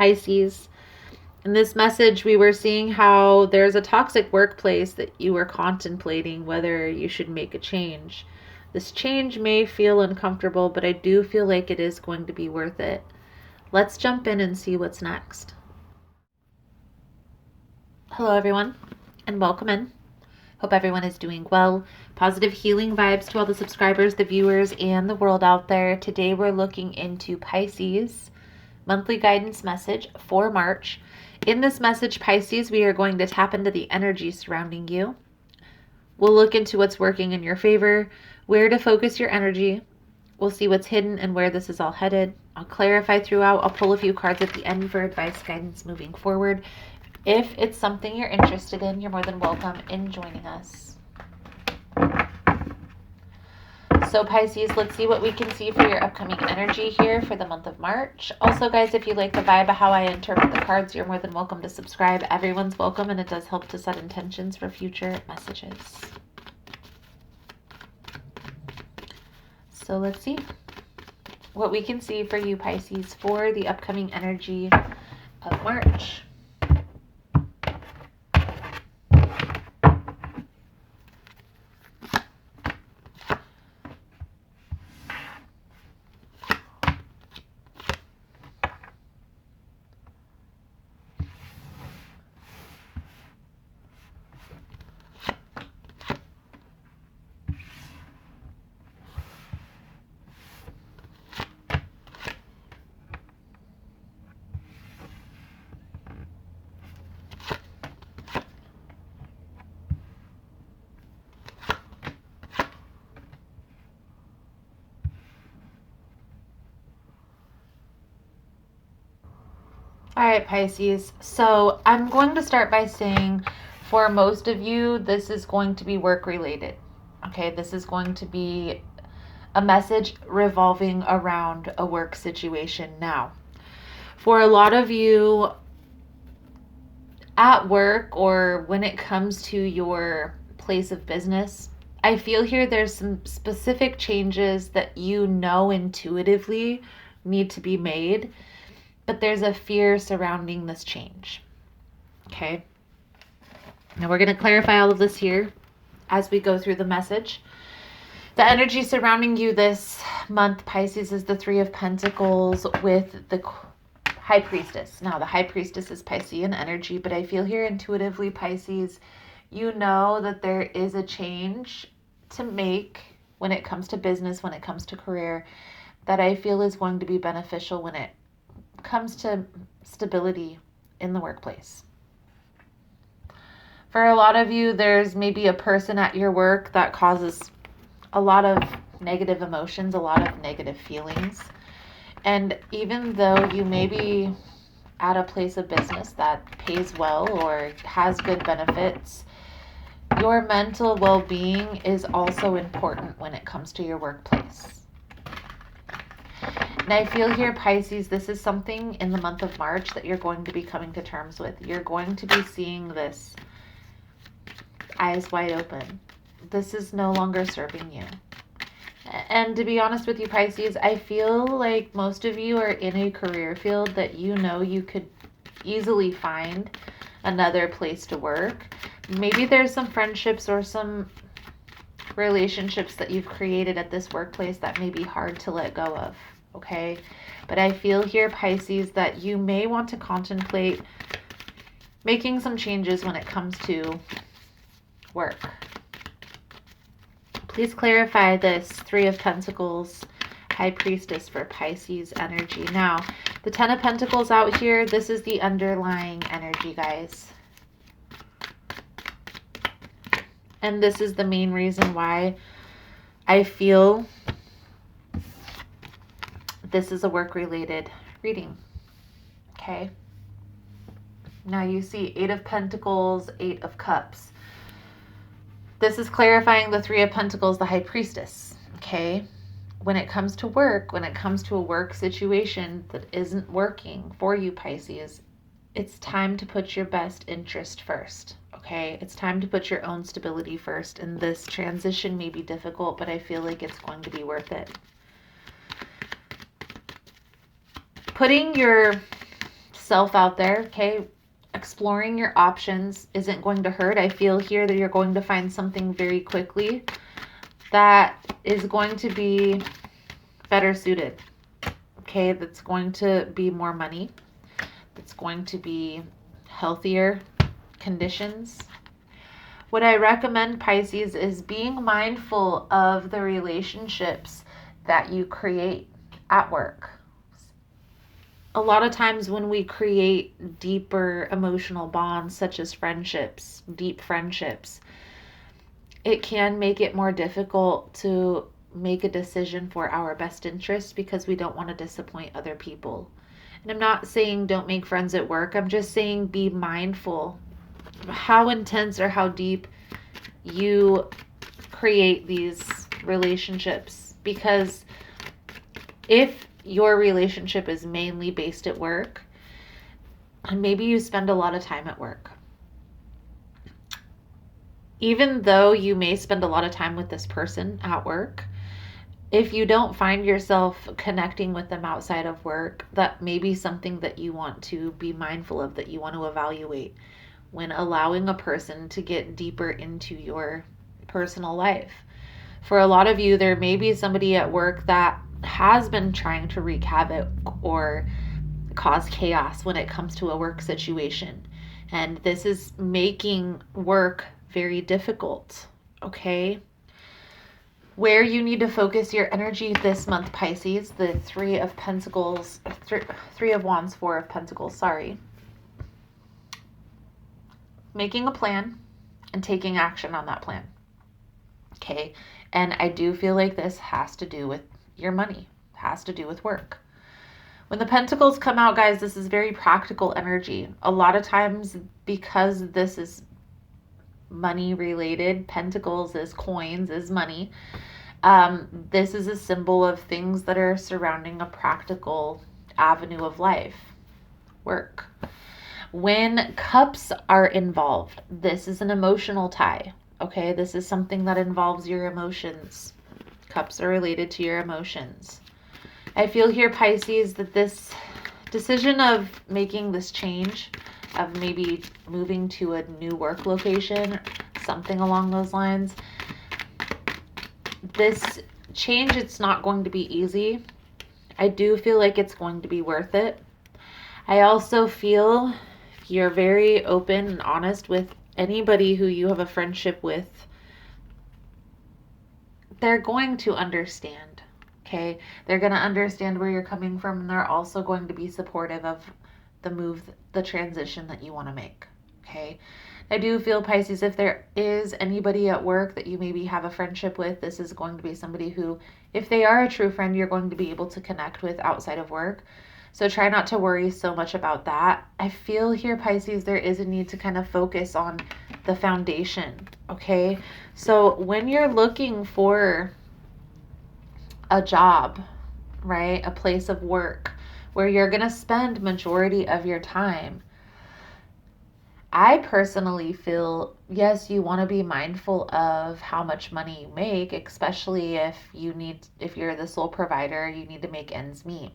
Pisces. In this message, we were seeing how there's a toxic workplace that you were contemplating whether you should make a change. This change may feel uncomfortable, but I do feel like it is going to be worth it. Let's jump in and see what's next. Hello, everyone, and welcome in. Hope everyone is doing well. Positive healing vibes to all the subscribers, the viewers, and the world out there. Today, we're looking into Pisces monthly guidance message for March. In this message, Pisces, we are going to tap into the energy surrounding you. We'll look into what's working in your favor, where to focus your energy. We'll see what's hidden and where this is all headed. I'll clarify throughout. I'll pull a few cards at the end for advice, guidance moving forward. If it's something you're interested in, you're more than welcome in joining us. So Pisces, let's see what we can see for your upcoming energy here for the month of March. Also, guys, if you like the vibe of how I interpret the cards, you're more than welcome to subscribe. Everyone's welcome, and it does help to set intentions for future messages. So let's see what we can see for you, Pisces, for the upcoming energy of March. All right, Pisces. So I'm going to start by saying for most of you, this is going to be work related. Okay, this is going to be a message revolving around a work situation now. For a lot of you at work or when it comes to your place of business, I feel here there's some specific changes that you know intuitively need to be made, but there's a fear surrounding this change. Okay. Now we're going to clarify all of this here as we go through the message. The energy surrounding you this month, Pisces, is the Three of Pentacles with the High Priestess. Now, the High Priestess is Piscean energy, but I feel here intuitively, Pisces, you know that there is a change to make when it comes to business, when it comes to career, that I feel is going to be beneficial when it comes to stability in the workplace. For a lot of you, there's maybe a person at your work that causes a lot of negative emotions, a lot of negative feelings. And even though you may be at a place of business that pays well or has good benefits, your mental well-being is also important when it comes to your workplace. And I feel here, Pisces, this is something in the month of March that you're going to be coming to terms with. You're going to be seeing this eyes wide open. This is no longer serving you. And to be honest with you, Pisces, I feel like most of you are in a career field that you know you could easily find another place to work. Maybe there's some friendships or some relationships that you've created at this workplace that may be hard to let go of. Okay, but I feel here, Pisces, that you may want to contemplate making some changes when it comes to work. Please clarify this Three of Pentacles, High Priestess for Pisces energy. Now, the Ten of Pentacles out here, this is the underlying energy, guys. And this is the main reason why I feel this is a work-related reading. Okay. Now you see Eight of Pentacles, Eight of Cups. This is clarifying the Three of Pentacles, the High Priestess. Okay. When it comes to work, when it comes to a work situation that isn't working for you, Pisces, it's time to put your best interest first. Okay. It's time to put your own stability first. And this transition may be difficult, but I feel like it's going to be worth it. Putting your yourself out there, okay? Exploring your options isn't going to hurt. I feel here that you're going to find something very quickly that is going to be better suited, okay? That's going to be more money. That's going to be healthier conditions. What I recommend, Pisces, is being mindful of the relationships that you create at work. A lot of times when we create deeper emotional bonds, such as friendships, deep friendships, it can make it more difficult to make a decision for our best interest because we don't want to disappoint other people. And I'm not saying don't make friends at work. I'm just saying be mindful of how intense or how deep you create these relationships. Because if your relationship is mainly based at work, and maybe you spend a lot of time at work, even though you may spend a lot of time with this person at work, if you don't find yourself connecting with them outside of work, that may be something that you want to be mindful of, that you want to evaluate when allowing a person to get deeper into your personal life. For a lot of you, there may be somebody at work that has been trying to wreak havoc or cause chaos when it comes to a work situation. And this is making work very difficult, okay? Where you need to focus your energy this month, Pisces, the Three of Pentacles, Three of Wands, Four of Pentacles, sorry. Making a plan and taking action on that plan, okay? And I do feel like this has to do with your money, has to do with work. When the Pentacles come out, guys, this is very practical energy. A lot of times, because this is money related, Pentacles is coins, is money. This is a symbol of things that are surrounding a practical avenue of life, work. When cups are involved, this is an emotional tie, okay? This is something that involves your emotions. Cups are related to your emotions. I feel here, Pisces, that this decision of making this change, of maybe moving to a new work location, something along those lines, this change, it's not going to be easy. I do feel like it's going to be worth it. I also feel you're very open and honest with anybody who you have a friendship with. They're going to understand, okay? They're going to understand where you're coming from, and they're also going to be supportive of the move, the transition that you want to make, okay? I do feel, Pisces, if there is anybody at work that you maybe have a friendship with, this is going to be somebody who, if they are a true friend, you're going to be able to connect with outside of work. So try not to worry so much about that. I feel here, Pisces, there is a need to kind of focus on the foundation, okay? So when you're looking for a job, right, a place of work where you're going to spend majority of your time, I personally feel, yes, you want to be mindful of how much money you make, especially if you're the sole provider, you need to make ends meet.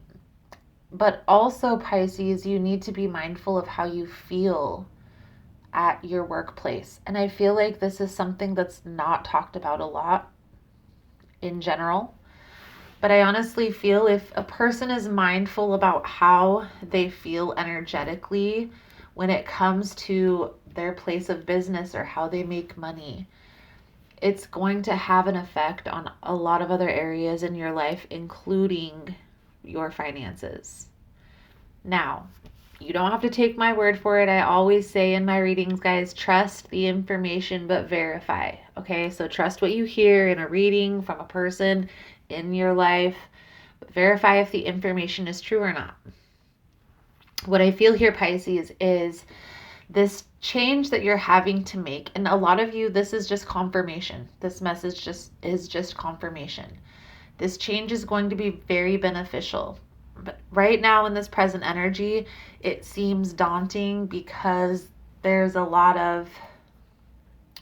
But also, Pisces, you need to be mindful of how you feel at your workplace. And I feel like this is something that's not talked about a lot in general. But I honestly feel if a person is mindful about how they feel energetically when it comes to their place of business or how they make money, it's going to have an effect on a lot of other areas in your life, including your finances. Now, you don't have to take my word for it. I always say in my readings, guys, trust the information but verify. Okay, so trust what you hear in a reading from a person in your life, but verify if the information is true or not. What I feel here, Pisces, is this change that you're having to make, and a lot of you, this is just confirmation. This message is just confirmation. This change is going to be very beneficial. But right now in this present energy, it seems daunting because there's a lot of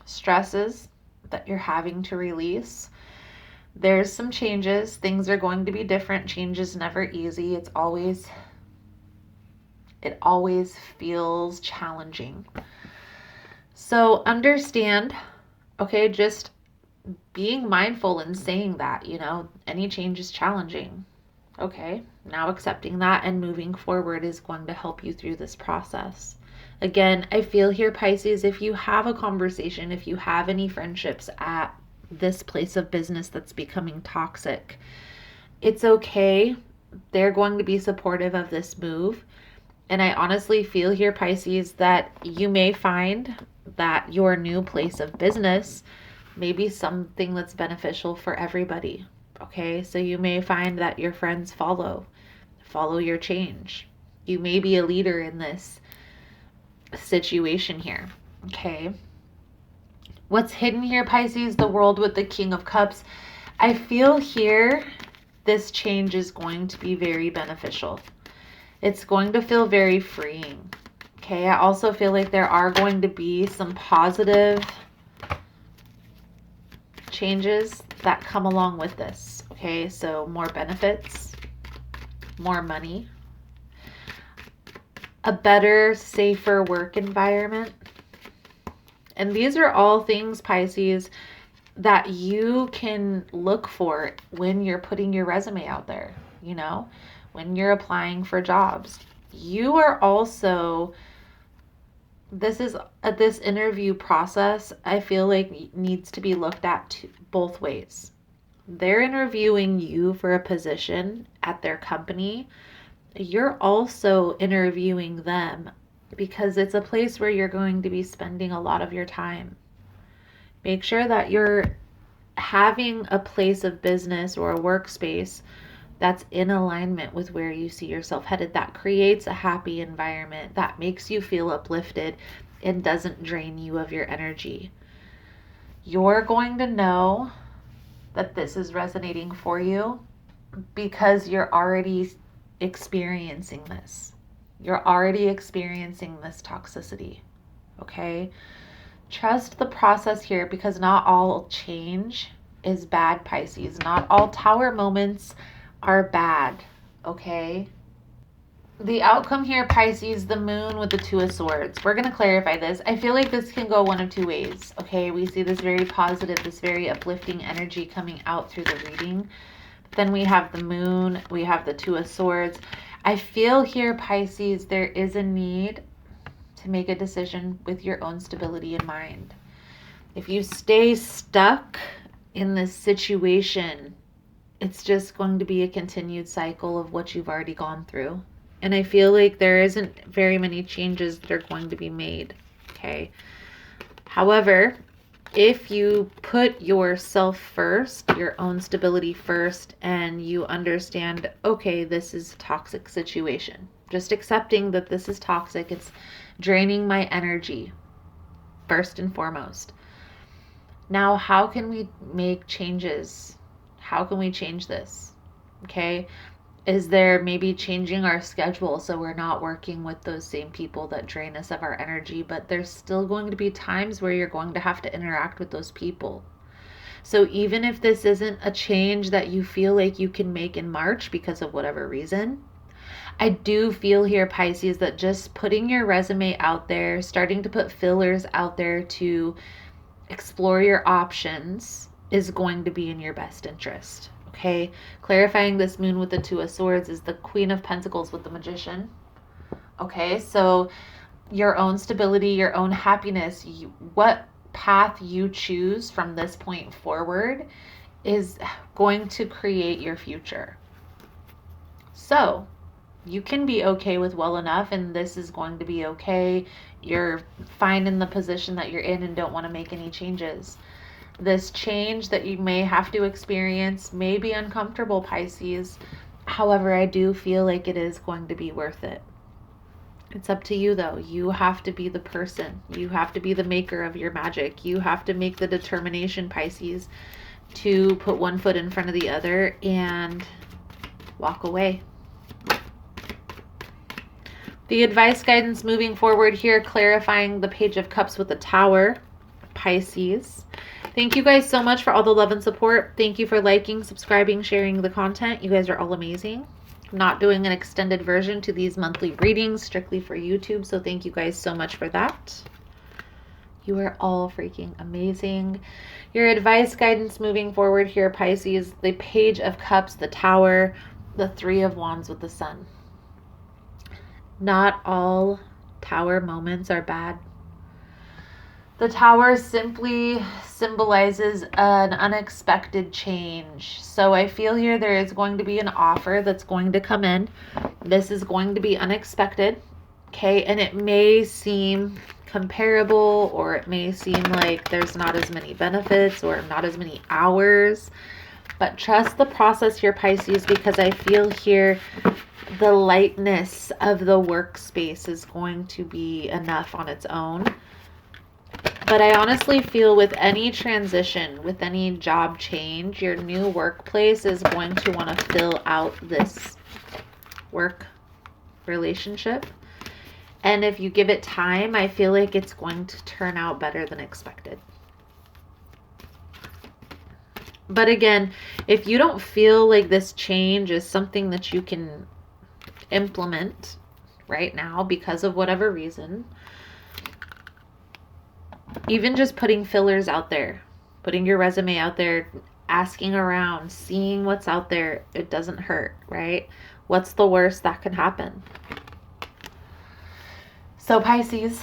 stresses that you're having to release. There's some changes. Things are going to be different. Change is never easy. It always feels challenging. So understand, okay, just being mindful and saying that, any change is challenging. Okay, now accepting that and moving forward is going to help you through this process. Again, I feel here, Pisces, if you have a conversation, if you have any friendships at this place of business that's becoming toxic, it's okay. They're going to be supportive of this move. And I honestly feel here, Pisces, that you may find that your new place of business may be something that's beneficial for everybody. Okay, so you may find that your friends follow your change. You may be a leader in this situation here. Okay. What's hidden here, Pisces? The world with the King of Cups. I feel here this change is going to be very beneficial. It's going to feel very freeing. Okay, I also feel like there are going to be some positive changes that come along with this. Okay, so more benefits, more money, a better, safer work environment. And these are all things, Pisces, that you can look for when you're putting your resume out there, when you're applying for jobs. You are also, this interview process, I feel like needs to be looked at both ways. They're interviewing you for a position at their company. You're also interviewing them because it's a place where you're going to be spending a lot of your time. Make sure that you're having a place of business or a workspace that's in alignment with where you see yourself headed, that creates a happy environment, that makes you feel uplifted and doesn't drain you of your energy. You're going to know that this is resonating for you because you're already experiencing this. You're already experiencing this toxicity. Okay? Trust the process here because not all change is bad, Pisces. Not all tower moments are bad. Okay? The outcome here, Pisces, the moon with the Two of Swords. We're going to clarify this. I feel like this can go one of two ways. Okay? We see this very positive, this very uplifting energy coming out through the reading. Then we have the moon, we have the Two of Swords. I feel here, Pisces, there is a need to make a decision with your own stability in mind. If you stay stuck in this situation, it's just going to be a continued cycle of what you've already gone through. And I feel like there isn't very many changes that are going to be made. Okay. However, if you put yourself first, your own stability first, and you understand, okay, this is a toxic situation. Just accepting that this is toxic. It's draining my energy, first and foremost. Now, how can we make changes? How can we change this? Okay. Is there maybe changing our schedule so we're not working with those same people that drain us of our energy, but there's still going to be times where you're going to have to interact with those people. So even if this isn't a change that you feel like you can make in March because of whatever reason, I do feel here, Pisces, that just putting your resume out there, starting to put fillers out there to explore your options is going to be in your best interest. Okay, clarifying this moon with the Two of Swords is the Queen of Pentacles with the Magician. Okay, so your own stability, your own happiness, what path you choose from this point forward is going to create your future. So you can be okay with well enough, and this is going to be okay. You're fine in the position that you're in and don't want to make any changes. This change that you may have to experience may be uncomfortable, Pisces. However, I do feel like it is going to be worth it. It's up to you, though. You have to be the person. You have to be the maker of your magic. You have to make the determination, Pisces, to put one foot in front of the other and walk away. The advice guidance moving forward here, clarifying the Page of Cups with the Tower, Pisces. Thank you guys so much for all the love and support. Thank you for liking, subscribing, sharing the content. You guys are all amazing. I'm not doing an extended version to these monthly readings strictly for YouTube, so thank you guys so much for that. You are all freaking amazing. Your advice, guidance moving forward here, Pisces, the Page of Cups, the Tower, the Three of Wands with the Sun. Not all Tower moments are bad. The Tower simply symbolizes an unexpected change. So I feel here there is going to be an offer that's going to come in. This is going to be unexpected, okay? And it may seem comparable, or it may seem like there's not as many benefits or not as many hours. But trust the process here, Pisces, because I feel here the lightness of the workspace is going to be enough on its own. But I honestly feel with any transition, with any job change, your new workplace is going to want to fill out this work relationship. And if you give it time, I feel like it's going to turn out better than expected. But again, if you don't feel like this change is something that you can implement right now because of whatever reason, even just putting fillers out there, putting your resume out there, asking around, seeing what's out there, it doesn't hurt, right? What's the worst that can happen? So Pisces,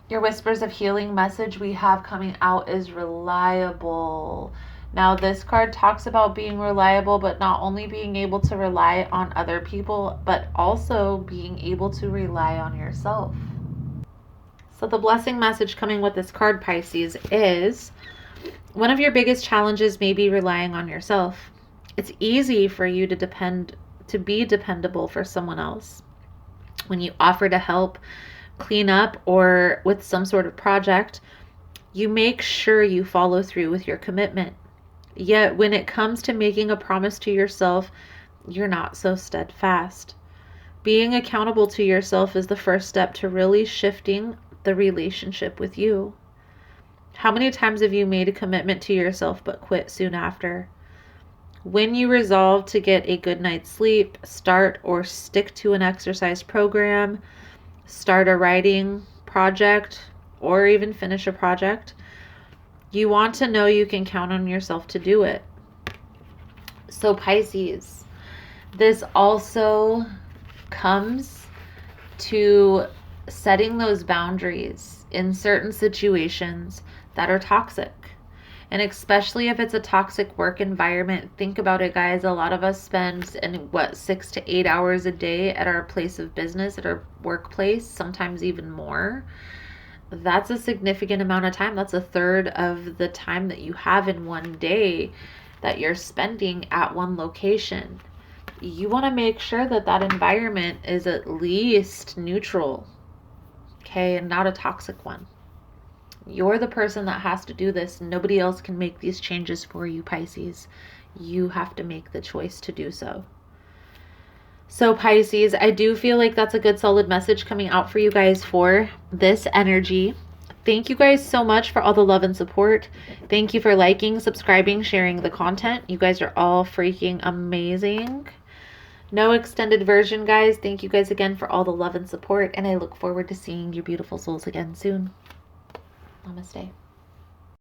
your whispers of healing message we have coming out is reliable. Now this card talks about being reliable, but not only being able to rely on other people, but also being able to rely on yourself. So the blessing message coming with this card, Pisces, is one of your biggest challenges may be relying on yourself. It's easy for you to be dependable for someone else. When you offer to help clean up or with some sort of project, you make sure you follow through with your commitment. Yet when it comes to making a promise to yourself, you're not so steadfast. Being accountable to yourself is the first step to really shifting the relationship with you. How many times have you made a commitment to yourself but quit soon after? When you resolve to get a good night's sleep, start or stick to an exercise program, start a writing project, or even finish a project, you want to know you can count on yourself to do it. So Pisces, this also comes to setting those boundaries in certain situations that are toxic. And especially if it's a toxic work environment, think about it, guys. A lot of us spend 6 to 8 hours a day at our place of business, at our workplace, sometimes even more. That's a significant amount of time. That's a third of the time that you have in one day that you're spending at one location. You want to make sure that that environment is at least neutral, okay, and not a toxic one. You're the person that has to do this. Nobody else can make these changes for you, Pisces. You have to make the choice to do so. So Pisces, I do feel like that's a good solid message coming out for you guys for this energy. Thank you guys so much for all the love and support. Thank you for liking, subscribing, sharing the content. You guys are all freaking amazing. No extended version, guys. Thank you guys again for all the love and support, and I look forward to seeing your beautiful souls again soon. Namaste.